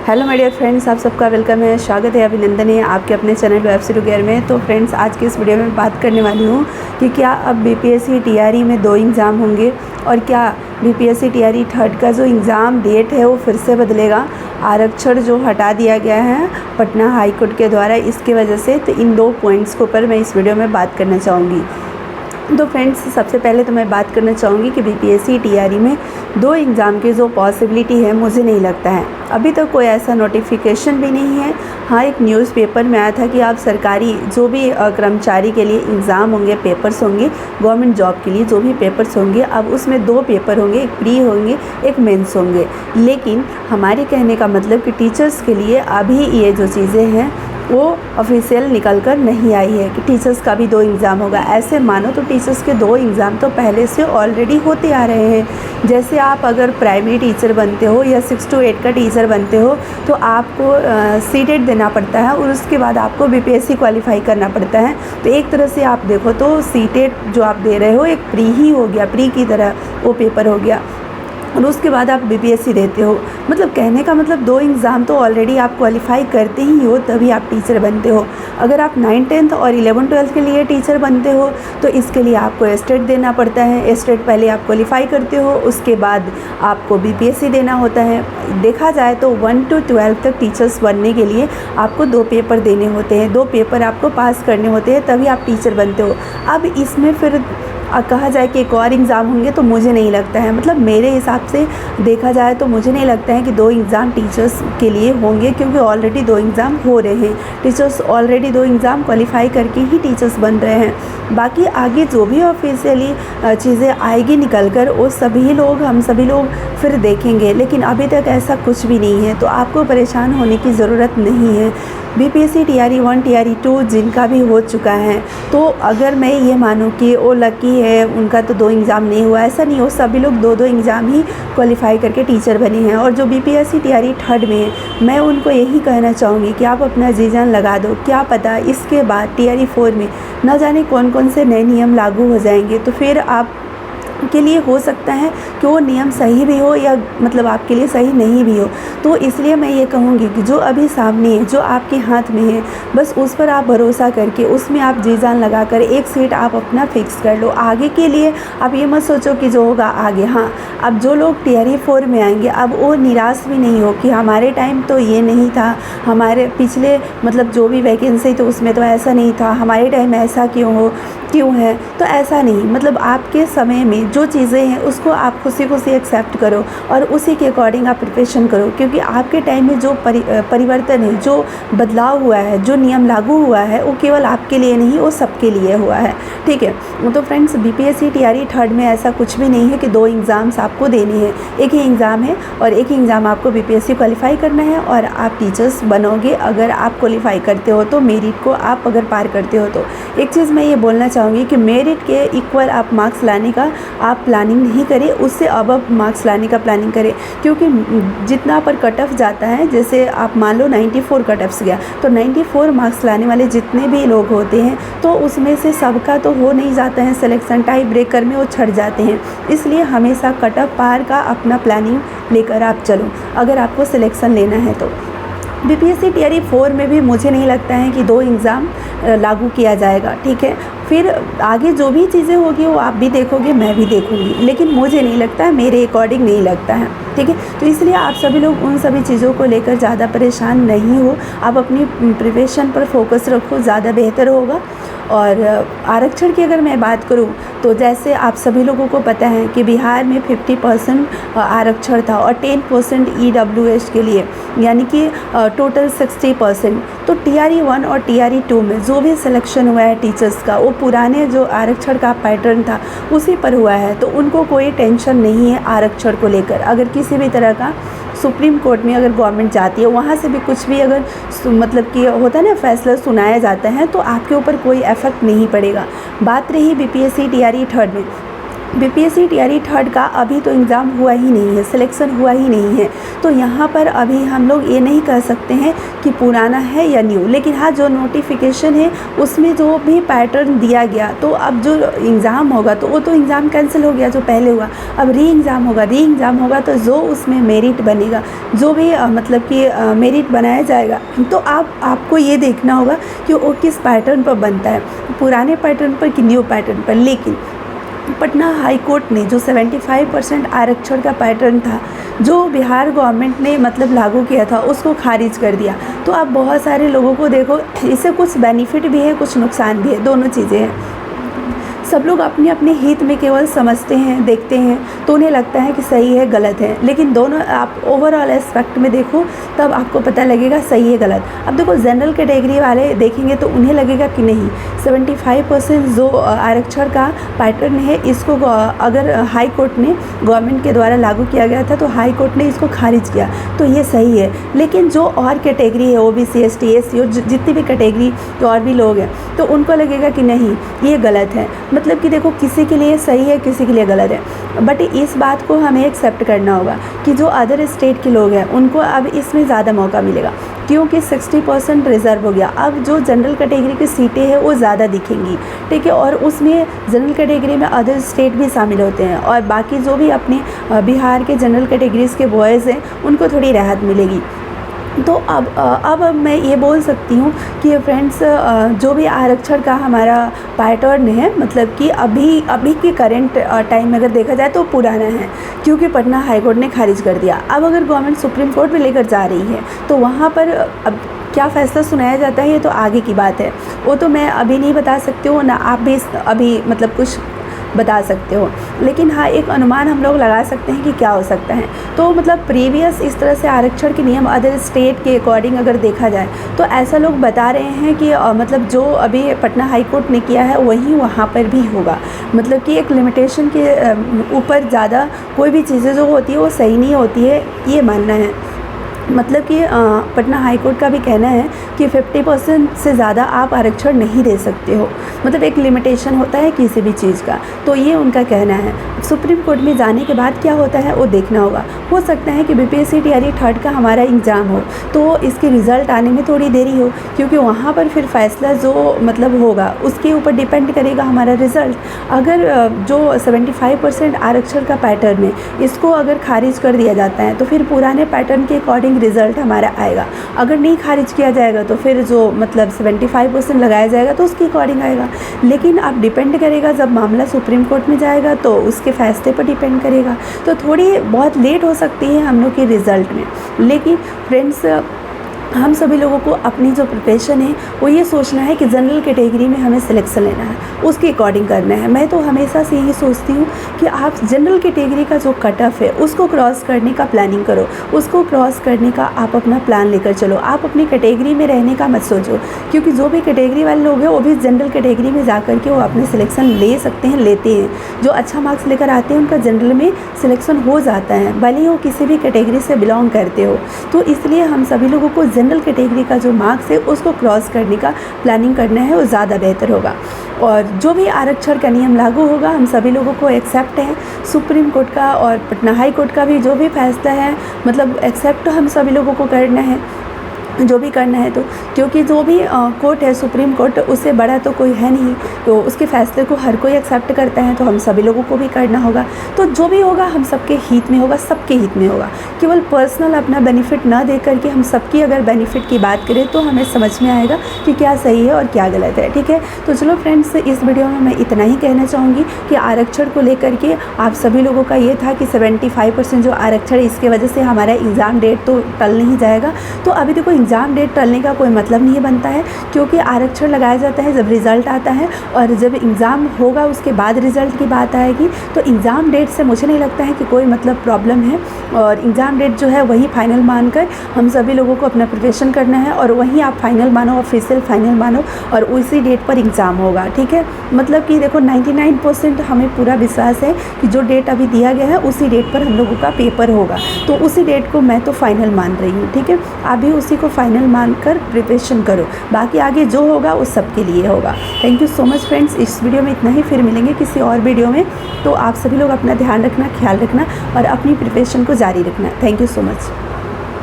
Hello my dear friends, आप सबका welcome है, स्वागत है, अभिनंदन है आपके अपने चैनल वेब सीरीज गेयर में। तो फ्रेंड्स, आज की इस वीडियो में बात करने वाली हूँ कि क्या अब बीपीएससी टीआरई में 2 एग्ज़ाम होंगे और क्या बीपीएससी टीआरई थर्ड का जो एग्ज़ाम डेट है वो फिर से बदलेगा। आरक्षण जो हटा दिया गया है पटना हाई कोर्ट के द्वारा, इसकी वजह से। तो इन 2 पॉइंट्स के ऊपर मैं इस वीडियो में बात करना चाहूँगी। तो फ्रेंड्स, सबसे पहले तो मैं बात करना चाहूँगी कि बीपीएससी टीआरई में 2 एग्ज़ाम की जो पॉसिबिलिटी है, मुझे नहीं लगता है। अभी तक कोई ऐसा नोटिफिकेशन भी नहीं है। हाँ, एक न्यूज़पेपर में आया था कि आप सरकारी जो भी कर्मचारी के लिए एग्ज़ाम होंगे, पेपर्स होंगे, गवर्नमेंट जॉब के लिए जो भी पेपर्स होंगे, अब उसमें 2 पेपर होंगे, एक प्री होंगे, एक मेंस होंगे। लेकिन हमारे कहने का मतलब कि टीचर्स के लिए अभी ये जो चीज़ें हैं वो ऑफिशियल निकल कर नहीं आई है कि टीचर्स का भी 2 एग्ज़ाम होगा। ऐसे मानो तो टीचर्स के 2 एग्ज़ाम तो पहले से ऑलरेडी होते आ रहे हैं। जैसे आप अगर प्राइमरी टीचर बनते हो या 6 to 8 का टीचर बनते हो तो आपको सीटेट देना पड़ता है और उसके बाद आपको बीपीएससी क्वालिफाई करना पड़ता है। तो एक तरह से आप देखो तो सीटेट जो आप दे रहे हो एक प्री ही हो गया, प्री की तरह वो पेपर हो गया और उसके बाद आप बीपीएससी देते हो। मतलब कहने का मतलब 2 एग्ज़ाम तो ऑलरेडी आप क्वालिफाई करते ही हो, तभी आप टीचर बनते हो। अगर आप 9th 10th और 11th 12th के लिए टीचर बनते हो तो इसके लिए आपको एस्टेट देना पड़ता है। एस्टेट पहले आप क्वालिफाई करते हो, उसके बाद आपको बीपीएससी देना होता है। देखा जाए तो 1 to 12 तक टीचर्स बनने के लिए आपको 2 पेपर देने होते हैं, 2 पेपर आपको पास करने होते हैं, तभी आप टीचर बनते हो। अब इसमें फिर कहा जाए कि एक और एग्ज़ाम होंगे तो मुझे नहीं लगता है। मतलब मेरे हिसाब से देखा जाए तो मुझे नहीं लगता है कि 2 एग्ज़ाम टीचर्स के लिए होंगे, क्योंकि ऑलरेडी 2 एग्ज़ाम हो रहे हैं। टीचर्स ऑलरेडी 2 एग्ज़ाम क्वालिफाई करके ही टीचर्स बन रहे हैं। बाकी आगे जो भी ऑफिशियली चीज़ें आएगी निकल कर, वो हम सभी लोग फिर देखेंगे। लेकिन अभी तक ऐसा कुछ भी नहीं है, तो आपको परेशान होने की ज़रूरत नहीं है। बीपीएससी टीआरई 1 टीआरई 2 जिनका भी हो चुका है, तो अगर मैं ये मानूँ कि वो लकी है, उनका तो 2 एग्ज़ाम नहीं हुआ, ऐसा नहीं हो। सभी लोग 2-2 एग्ज़ाम ही क्वालिफाई करके टीचर बने हैं। और जो बीपीएससी टीआरई थर्ड में है, मैं उनको यही कहना चाहूँगी कि आप अपना जी जान लगा दो। क्या पता इसके बाद टीआरई 4 में न जाने कौन कौन से नए नियम लागू हो जाएंगे, तो फिर आप के लिए हो सकता है कि वो नियम सही भी हो या मतलब आपके लिए सही नहीं भी हो। तो इसलिए मैं ये कहूँगी कि जो अभी सामने है, जो आपके हाथ में है, बस उस पर आप भरोसा करके उसमें आप जी जान लगा कर एक सीट आप अपना फिक्स कर लो। आगे के लिए आप ये मत सोचो कि जो होगा आगे। हाँ, अब जो लोग टीआरई 4 में आएंगे, अब वो निराश भी नहीं हो कि हमारे टाइम तो ये नहीं था, हमारे पिछले मतलब जो भी वैकेंसी तो उसमें तो ऐसा नहीं था, हमारे टाइम ऐसा क्यों है। तो ऐसा नहीं, मतलब आपके समय में जो चीज़ें हैं उसको आप खुशी खुशी एक्सेप्ट करो और उसी के अकॉर्डिंग आप प्रिपरेशन करो, क्योंकि आपके टाइम में जो परिवर्तन है, जो बदलाव हुआ है, जो नियम लागू हुआ है, वो केवल आपके लिए नहीं, वो सबके लिए हुआ है। ठीक है, तो फ्रेंड्स, बीपीएससी टीआरई थर्ड में ऐसा कुछ भी नहीं है कि 2 एग्ज़ाम्स आपको देने हैं। एक ही एग्ज़ाम है और एक ही एग्ज़ाम आपको बीपीएससी क्वालिफाई करना है और आप टीचर्स बनोगे। अगर आप क्वालिफाई करते हो तो मेरिट को आप अगर पार करते हो तो। एक चीज़ मैं ये बोलना चाहूँगी कि मेरिट के इक्वल आप मार्क्स लाने का आप प्लानिंग नहीं करें, उससे अब मार्क्स लाने का प्लानिंग करें। क्योंकि जितना पर कट ऑफ जाता है, जैसे आप मान लो 94 कट ऑफ गया, तो 94 मार्क्स लाने वाले जितने भी लोग होते हैं तो उसमें से सबका तो हो नहीं जाता है सिलेक्शन, टाई ब्रेकर में वो छट जाते हैं। इसलिए हमेशा कट ऑफ पार का अपना प्लानिंग लेकर आप चलो अगर आपको सिलेक्शन लेना है तो। बीपीएससी टीआरई 4 में भी मुझे नहीं लगता है कि 2 एग्ज़ाम लागू किया जाएगा। ठीक है, फिर आगे जो भी चीज़ें होगी वो आप भी देखोगे, मैं भी देखूँगी, लेकिन मुझे नहीं लगता है, मेरे अकॉर्डिंग नहीं लगता है। ठीक है, तो इसलिए आप सभी लोग उन सभी चीज़ों को लेकर ज़्यादा परेशान नहीं हो। आप अपनी प्रिपरेशन पर फोकस रखो, ज़्यादा बेहतर होगा। और आरक्षण की अगर मैं बात करूं तो जैसे आप सभी लोगों को पता है कि बिहार में 50% आरक्षण था और 10% ईडब्ल्यूएस के लिए, यानी कि टोटल 60%। तो टीआरई 1 और टीआरई 2 में जो भी सिलेक्शन हुआ है टीचर्स का, वो पुराने जो आरक्षण का पैटर्न था उसी पर हुआ है। तो उनको कोई टेंशन नहीं है आरक्षण को लेकर। अगर किसी भी तरह का सुप्रीम कोर्ट में अगर गवर्नमेंट जाती है, वहाँ से भी कुछ भी अगर मतलब कि होता है ना फैसला सुनाया जाता है, तो आपके ऊपर कोई इफेक्ट नहीं पड़ेगा। बात रही बीपीएससी टीआरई थर्ड में, बीपीएससी टीआरई थर्ड का अभी तो एग्ज़ाम हुआ ही नहीं है, सिलेक्शन हुआ ही नहीं है। तो यहाँ पर अभी हम लोग ये नहीं कह सकते हैं कि पुराना है या न्यू, लेकिन हाँ जो नोटिफिकेशन है उसमें जो भी पैटर्न दिया गया, तो अब जो एग्ज़ाम होगा तो वो तो एग्ज़ाम कैंसिल हो गया जो पहले हुआ, अब री एग्ज़ाम होगा तो जो उसमें मेरिट बनेगा, जो भी मतलब कि मेरिट बनाया जाएगा, तो आपको ये देखना होगा कि वो किस पैटर्न पर बनता है, पुराने पैटर्न पर कि न्यू पैटर्न पर। लेकिन पटना हाई कोर्ट ने जो 75% आरक्षण का पैटर्न था जो बिहार गवर्नमेंट ने मतलब लागू किया था, उसको खारिज कर दिया। तो अब बहुत सारे लोगों को देखो, इससे कुछ बेनिफिट भी है, कुछ नुकसान भी है, दोनों चीज़ें हैं। सब लोग अपने अपने हित में केवल समझते हैं, देखते हैं, तो उन्हें लगता है कि सही है गलत है, लेकिन दोनों आप ओवरऑल एस्पेक्ट में देखो तब आपको पता लगेगा सही है गलत। अब देखो जनरल कैटेगरी वाले देखेंगे तो उन्हें लगेगा कि नहीं 75% जो आरक्षण का पैटर्न है इसको अगर हाई कोर्ट ने गवर्नमेंट के द्वारा लागू किया गया था तो हाई कोर्ट ने इसको खारिज किया, तो ये सही है। लेकिन जो और कैटेगरी है ओबीसी एसटी एससी जितनी भी कैटेगरी के और भी लोग हैं, तो उनको लगेगा कि नहीं ये गलत है। मतलब कि देखो किसी के लिए सही है, किसी के लिए गलत है, बट इस बात को हमें एक्सेप्ट करना होगा कि जो अदर स्टेट के लोग हैं उनको अब इसमें ज़्यादा मौका मिलेगा, क्योंकि 60% रिज़र्व हो गया। अब जो जनरल कैटेगरी की सीटें हैं वो ज़्यादा दिखेंगी, ठीक है, और उसमें जनरल कैटेगरी में अदर स्टेट भी शामिल होते हैं, और बाकी जो भी अपने बिहार के जनरल कैटेगरीज़ के बॉयज़ हैं उनको थोड़ी राहत मिलेगी। तो अब मैं ये बोल सकती हूँ कि फ्रेंड्स जो भी आरक्षण का हमारा पैटर्न है, मतलब कि अभी के करंट टाइम में अगर देखा जाए तो पुराना है, क्योंकि पटना हाई कोर्ट ने खारिज कर दिया। अब अगर गवर्नमेंट सुप्रीम कोर्ट में लेकर जा रही है तो वहाँ पर अब क्या फ़ैसला सुनाया जाता है ये तो आगे की बात है, वो तो मैं अभी नहीं बता सकती हूँ, ना आप भी अभी मतलब कुछ बता सकते हो। लेकिन हाँ एक अनुमान हम लोग लगा सकते हैं कि क्या हो सकता है। तो मतलब प्रीवियस इस तरह से आरक्षण के नियम अदर स्टेट के अकॉर्डिंग अगर देखा जाए तो ऐसा लोग बता रहे हैं कि मतलब जो अभी पटना हाई कोर्ट ने किया है वही वहाँ पर भी होगा। मतलब कि एक लिमिटेशन के ऊपर ज़्यादा कोई भी चीज़ें जो होती है वो सही नहीं होती है, ये मानना है। मतलब कि पटना हाई कोर्ट का भी कहना है कि 50% से ज़्यादा आप आरक्षण नहीं दे सकते हो, मतलब एक लिमिटेशन होता है किसी भी चीज़ का, तो ये उनका कहना है। सुप्रीम कोर्ट में जाने के बाद क्या होता है वो देखना होगा। हो सकता है कि बीपीएससी टीआरई थर्ड का हमारा एग्ज़ाम हो तो इसके रिज़ल्ट आने में थोड़ी देरी हो, क्योंकि वहाँ पर फिर फैसला जो मतलब होगा उसके ऊपर डिपेंड करेगा हमारा रिज़ल्ट। अगर जो 75% आरक्षण का पैटर्न है इसको अगर खारिज कर दिया जाता है तो फिर पुराने पैटर्न के अकॉर्डिंग रिज़ल्ट हमारा आएगा। अगर नहीं खारिज किया जाएगा तो फिर जो मतलब 75% लगाया जाएगा तो उसके अकॉर्डिंग आएगा। लेकिन अब डिपेंड करेगा जब मामला सुप्रीम कोर्ट में जाएगा तो उसके फैसले पर डिपेंड करेगा, तो थोड़ी बहुत लेट हो सकती है हम लोग के रिज़ल्ट में। लेकिन फ्रेंड्स हम सभी लोगों को अपनी जो प्रिपरेशन है वो ये सोचना है कि जनरल कैटेगरी में हमें सिलेक्शन लेना है, उसके अकॉर्डिंग करना है। मैं तो हमेशा से यही सोचती हूँ कि आप जनरल कैटेगरी का जो कट ऑफ है उसको क्रॉस करने का प्लानिंग करो, उसको क्रॉस करने का आप अपना प्लान लेकर चलो। आप अपनी कैटेगरी में रहने का मत सोचो, क्योंकि जो भी कैटेगरी वाले लोग हैं वो भी जनरल कैटेगरी में जा कर के वो अपने सिलेक्शन ले सकते हैं, लेते हैं। जो अच्छा मार्क्स लेकर आते हैं उनका जनरल में सिलेक्शन हो जाता है, भले ही वो किसी भी कैटेगरी से बिलोंग करते हो। तो इसलिए हम सभी लोगों को जनरल कैटेगरी का जो मार्क्स है उसको क्रॉस करने का प्लानिंग करना है, वो ज़्यादा बेहतर होगा। और जो भी आरक्षण का नियम लागू होगा हम सभी लोगों को एक्सेप्ट है। सुप्रीम कोर्ट का और पटना हाई कोर्ट का भी जो भी फैसला है मतलब एक्सेप्ट हम सभी लोगों को करना है, जो भी करना है। तो क्योंकि जो भी कोर्ट है सुप्रीम कोर्ट, उससे बड़ा तो कोई है नहीं, तो उसके फ़ैसले को हर कोई एक्सेप्ट करता है, तो हम सभी लोगों को भी करना होगा। तो जो भी होगा हम सबके हित में होगा, सबके हित में होगा। केवल पर्सनल अपना बेनिफिट ना दे करके हम सबकी अगर बेनिफिट की बात करें तो हमें समझ में आएगा कि क्या सही है और क्या गलत है, ठीक है। तो चलो फ्रेंड्स, इस वीडियो में मैं इतना ही कहना चाहूँगी कि आरक्षण को लेकर के आप सभी लोगों का ये था कि 75% जो आरक्षण, इसके वजह से हमारा एग्ज़ाम डेट तो टल नहीं जाएगा। तो अभी देखो एग्ज़ाम डेट टलने का कोई मतलब नहीं बनता है, क्योंकि आरक्षण लगाया जाता है जब रिज़ल्ट आता है, और जब एग्ज़ाम होगा उसके बाद रिज़ल्ट की बात आएगी। तो एग्ज़ाम डेट से मुझे नहीं लगता है कि कोई मतलब प्रॉब्लम है, और एग्ज़ाम डेट जो है वही फाइनल मानकर हम सभी लोगों को अपना प्रिपरेशन करना है, और वहीं आप फाइनल मानो, ऑफिशियल फाइनल मानो, और उसी डेट पर एग्ज़ाम होगा, ठीक है। मतलब कि देखो 99% हमें पूरा विश्वास है कि जो डेट अभी दिया गया है उसी डेट पर हम लोगों का पेपर होगा, तो उसी डेट को मैं तो फाइनल मान रही हूँ, ठीक है। आप भी उसी को फाइनल मानकर प्रिपरेशन करो, बाकी आगे जो होगा वो सबके लिए होगा। Thank you so much friends, इस वीडियो में इतना ही, फिर मिलेंगे किसी और वीडियो में। तो आप सभी लोग अपना ध्यान रखना, ख्याल रखना और अपनी प्रिपरेशन को जारी रखना। Thank you so much.